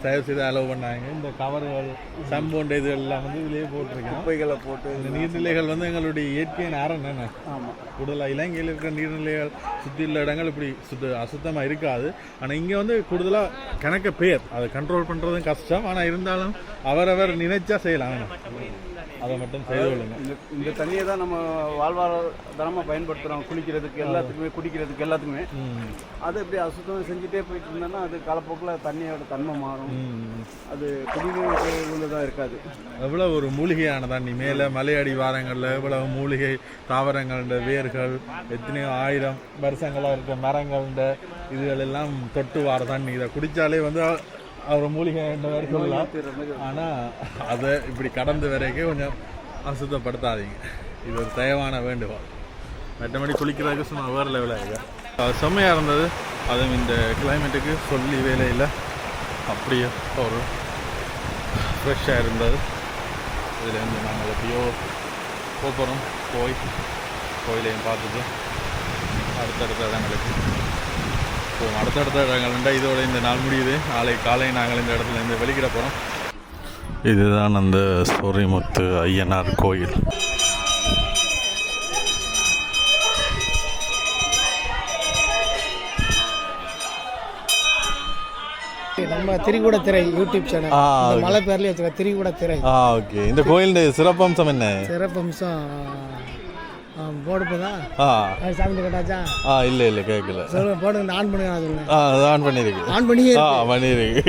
தயவு செய்து அலோவ் பண்ணாங்க. இந்த கவர்கள் சம்போண்ட இதெல்லாம் வந்து இதிலேயே போட்டிருக்கேன். குப்பைகளை போட்டு இந்த நீர்நிலைகள் வந்து எங்களுடைய இயற்கையின் ஆரம் தானே. ஆமாம், கூடுதலாக இலங்கையில் இருக்கிற நீர்நிலைகள் சுற்றி உள்ள இடங்கள் இப்படி அசுத்தமாக இருக்காது. ஆனால் இங்கே வந்து கூடுதலாக கணக்க பேர் அதை கண்ட்ரோல் பண்ணுறதும் கஷ்டம். ஆனால் இருந்தாலும் அவரவர் நினைச்சா செய்யலாம். அதை மட்டும் செய்து கொள்ளுங்க. இந்த தண்ணியை தான் நம்ம வாழ்வாதாரமாக பயன்படுத்துகிறோம். குளிக்கிறதுக்கு எல்லாத்துக்குமே, குடிக்கிறதுக்கு எல்லாத்துக்குமே. அதை இப்படி அசுத்தம் செஞ்சுட்டே போயிட்டு இருந்தோம்னா அது காலப்போக்கில் தண்ணியோட தன்மை மாறும். அது குடிநீர் உள்ளதாக இருக்காது. எவ்வளோ ஒரு மூலிகையான தண்ணி. மேலே மலையடி வாரங்களில் எவ்வளவு மூலிகை தாவரங்கள வேர்கள், எத்தனையோ 1000 வருஷங்களாக இருக்கிற மரங்கள இதுகள் எல்லாம் தொட்டு வார தண்ணி. இதை குடித்தாலே வந்து அவர் மூலிகை மாதிரி சொல்லலாம். ஆனால் அதை இப்படி கடந்து வரைக்கும் கொஞ்சம் அசுத்தப்படுத்தாதீங்க. இது ஒரு தயவான வேண்டுகோள். மற்றபடி குளிக்கிறதுக்கு சும்மா வேறு லெவலாக இருக்குது. செம்மையாக இருந்தது. அதுவும் இந்த கிளைமேட்டுக்கு சொல்லி வேலையில் அப்படியே ஒரு ஃப்ரெஷ்ஷாக இருந்தது. இதில் வந்து நாங்கள் எப்படியோ போகிறோம். கோயிலையும் பார்த்துட்டு அடுத்தடுத்த இடங்களுக்கு போவோம். அடுத்தடுத்த இடங்கள்ண்டா இதோட இந்த நாள் முடியுது. நாளை காலை நாங்கள் இந்த இடத்துல இருந்து வெளிக்கிட போகிறோம். இதுதான் அந்த சொரிமுத்து ஐயனார் கோயில். நம்ம திரிகூடத்திரை யூடியூப் சேனல் மலை பேர்லேயே வச்சுருக்க திரிகூடத்திரை. ஓகே. இந்த கோயிலுடைய சிறப்பம்சம் என்ன? சிறப்பம்சம் போடுப்பதா ஆ சாமி கேட்டாச்சா இல்லை இல்லை கேட்கல சொல்லுங்க போடுங்க ஆன் பண்ணுங்க நான் சொல்லுங்கள் அது ஆன் பண்ணியிருக்கு ஆன் பண்ணி பண்ணியிருக்கு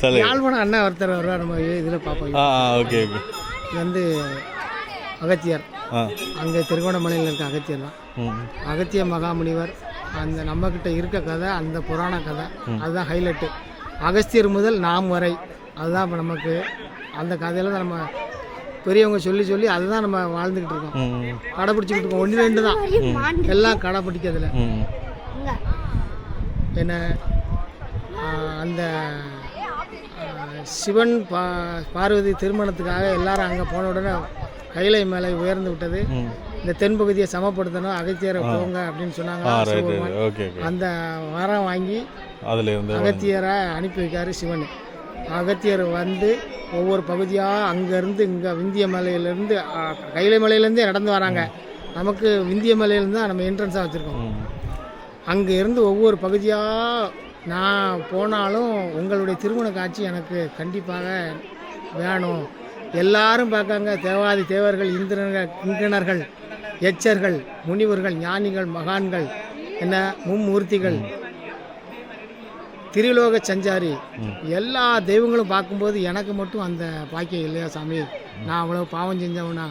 சரி யாழ்ப்பாணம் அண்ணன் ஒருத்தர் வருவா நம்ம இதில் பார்ப்போம் ஓகே ஓகே இது வந்து அகத்தியர் அங்கே திருகோணமலையில் இருக்க அகத்தியர் தான் அகத்திய மகாமுனிவர் அந்த நம்மக்கிட்ட இருக்க கதை அந்த புராண கதை அதுதான் ஹைலைட்டு அகஸ்தியர் முதல் நாம் வரை அதுதான் இப்போ நமக்கு அந்த கதையில் தான் நம்ம பெரியவங்க சொல்லி சொல்லி அதுதான் நம்ம வாழ்ந்துக்கிட்டு இருக்கோம் கடைப்பிடிச்சிக்கிட்டு இருக்கோம். 1-2 தான் எல்லாம் கடைப்பிடிக்கிறதுல என்ன அந்த சிவன் பார்வதி திருமணத்துக்காக எல்லாரும் அங்கே போன உடனே கைலை மேலே உயர்ந்து விட்டது. இந்த தென்பகுதியை சமப்படுத்தணும், அகத்தியரை போங்க அப்படின்னு சொன்னாங்க. அந்த வரம் வாங்கி அகத்தியரை அனுப்பி வைக்காரு சிவன். அகத்தியர் வந்து ஒவ்வொரு பகுதியாக அங்கேருந்து இங்கே விந்திய மலையிலேருந்து கைலை மலையிலேருந்தே நடந்து வராங்க. நமக்கு விந்திய மலையிலேருந்து தான் நம்ம என்ட்ரன்ஸாக வச்சுருக்கோம். அங்கே இருந்து ஒவ்வொரு பகுதியாக நான் போனாலும் உங்களுடைய திருமண காட்சி எனக்கு கண்டிப்பாக வேணும். எல்லாரும் பார்க்காங்க, தேவாதி தேவர்கள், இந்திரர்கள், எச்சர்கள், முனிவர்கள், ஞானிகள், மகான்கள், என்ன மும்மூர்த்திகள், திரிலோக சஞ்சாரி, எல்லா தெய்வங்களும் பார்க்கும்போது எனக்கு மட்டும் அந்த பாக்கியம் இல்லையா சாமி? நான் அவ்வளோ பாவம் செஞ்சவனா,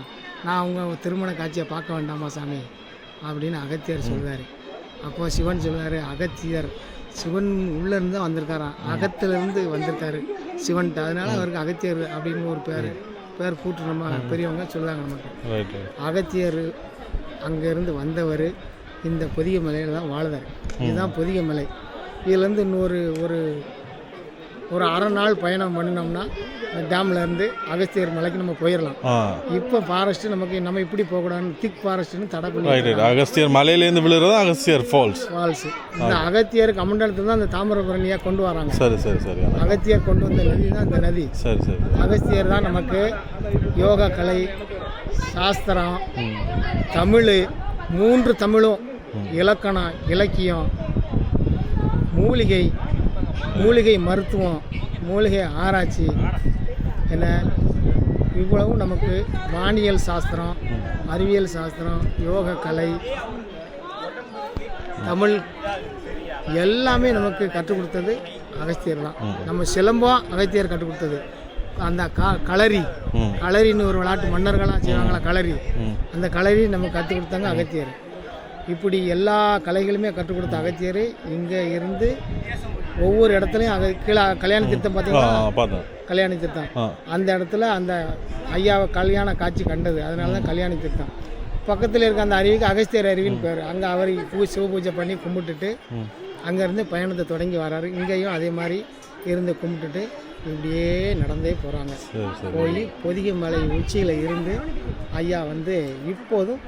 நான் அவங்க திருமண காட்சியை பார்க்க வேண்டாமா சாமி அப்படின்னு அகத்தியர் சொல்வார். அப்போது சிவன் சொல்வார், அகத்தியர் சிவன் உள்ளேருந்து தான் வந்திருக்காராம், அகத்திலேருந்து வந்திருக்காரு சிவன்ட்டு, அதனால் அவருக்கு அகத்தியர் அப்படின்னு ஒரு பேர் கூட்டு நம்ம பெரியவங்க சொல்லுவாங்க நமக்கு. அகத்தியர் அங்கேருந்து வந்தவர் இந்த பொதிகை மலையில் தான் வாழ்ந்தார். இதுதான் பொதிகை மலை. இதுலேருந்து இன்னொரு ஒரு அரை நாள் பயணம் பண்ணினோம்னா இந்த டேம்லேருந்து அகஸ்தியர் மலைக்கு நம்ம போயிடலாம். இப்போ ஃபாரஸ்ட்டு நம்ம இப்படி போகக்கூடாதுன்னு திக் ஃபாரஸ்ட்டுன்னு தடை பண்ணி அகஸ்தியர் மலையிலேருந்து விழுறது அகஸ்தியர் ஃபால்ஸ். இந்த அகத்தியர் கமண்டலத்தில் தான் அந்த தாமிரபரணியாக கொண்டு வராங்க. சரி சரி சரி. அகத்தியர் கொண்டு வந்த நதி தான் இந்த நதி. சரி சரி. அகஸ்தியர் தான் நமக்கு யோகா கலை, சாஸ்திரம், தமிழ், 3 தமிழும், இலக்கணம், இலக்கியம், மூலிகை மருத்துவம், மூலிகை ஆராய்ச்சி, என்ன இவ்வளவும் நமக்கு வானியல் சாஸ்திரம், அறிவியல் சாஸ்திரம், யோக கலை, தமிழ் எல்லாமே நமக்கு கற்றுக் கொடுத்தது அகஸ்தியர் தான். நம்ம சிலம்பம் அகஸ்தியர் கற்றுக் கொடுத்தது. அந்த களரின்னு ஒரு விளையாட்டு மன்னர்களாக செய்வாங்களா களரி, அந்த களரி நம்ம கற்றுக் கொடுத்தாங்க அகத்தியர். இப்படி எல்லா கலைகளுமே கற்றுக் கொடுத்த அகத்தியர் இங்கே இருந்து ஒவ்வொரு இடத்துலையும் கீழே கல்யாண தீர்த்தம் பார்த்தீங்கன்னா கல்யாண தீர்த்தம், அந்த இடத்துல அந்த ஐயாவை கல்யாண காட்சி கண்டது, அதனால தான் கல்யாண தீர்த்தம். பக்கத்தில் இருக்க அந்த அருவிக்கு அகஸ்தியர் அருவின்னு பேர். அங்கே அவர் சிவ பூஜை பண்ணி கும்பிட்டுட்டு அங்கேருந்து பயணத்தை தொடங்கி வராரு. இங்கேயும் அதே மாதிரி இருந்து கும்பிட்டுட்டு இப்படியே நடந்தே போகிறாங்க. போய் பொதிகை மலை உச்சியில் இருந்து ஐயா வந்து இப்போதும்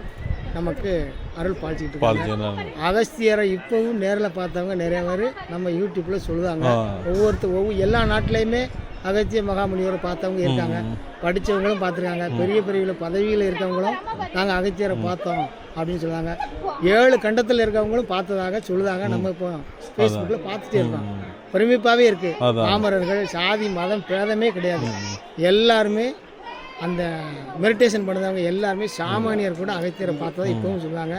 நமக்கு அருள் பாய்ச்சிக்கிட்டு இருக்காங்க. அகஸ்தியரை இப்போவும் நேரில் பார்த்தவங்க நிறைய பேர் நம்ம யூடியூப்பில் சொல்லுவாங்க. எல்லா நாட்டிலையுமே அகத்திய மகாமுனிவரை பார்த்தவங்க இருக்காங்க, படித்தவங்களும் பார்த்துருக்காங்க, பெரிய பெரிய பதவியில் இருக்கவங்களும் நாங்கள் அகத்தியரை பார்த்தோம் அப்படின்னு சொல்லுவாங்க. 7 கண்டத்தில் இருக்கவங்களும் பார்த்ததாக சொல்லுதாங்க. நம்ம இப்போ ஃபேஸ்புக்கில் பார்த்துட்டே இருக்கோம். பெருமிப்பாகவே இருக்குது. பாமரர்கள், சாதி, மதம் பேதமே கிடையாது. எல்லாருமே அந்த மெடிடேஷன் பண்ணுறவங்க எல்லாருமே சாமானியர் கூட அகத்தியரை பார்த்ததா இப்பவும் சொல்லுவாங்க.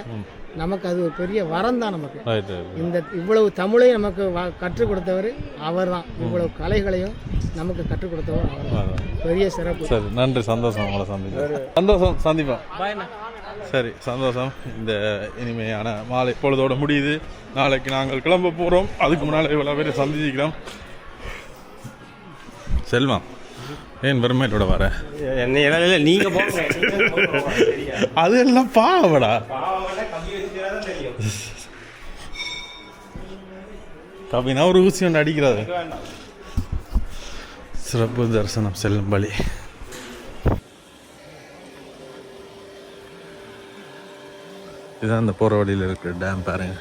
நமக்கு அது ஒரு பெரிய வரம் தான். நமக்கு இந்த இவ்வளவு தமிழையும் நமக்கு கற்றுக் கொடுத்தவர் அவர் தான். இவ்வளவு கலைகளையும் நமக்கு கற்றுக் கொடுத்தவர் அவர் தான். பெரிய சிறப்பு. சரி, நன்றி, சந்தோஷம் உங்களை சந்தோஷம் சந்திப்போம். சரி, சந்தோஷம். இந்த இனிமையான மாலை பொழுதோட முடியுது. நாளைக்கு நாங்கள் கிளம்ப போகிறோம். அதுக்கு முன்னால் இவ்வளோ பேர் சந்திச்சிக்கிறோம். செல்வம், ஏன் வெறுமையோட வர என்ன நீங்க அது எல்லாம் பாவடா. கவினா ஒரு ஊசி ஒன்று அடிக்கிறது. சிறப்பு தரிசனம் செல்லும் வழி. இதுதான் இந்த போகிற வழியில் இருக்கிற டேம் பாருங்க.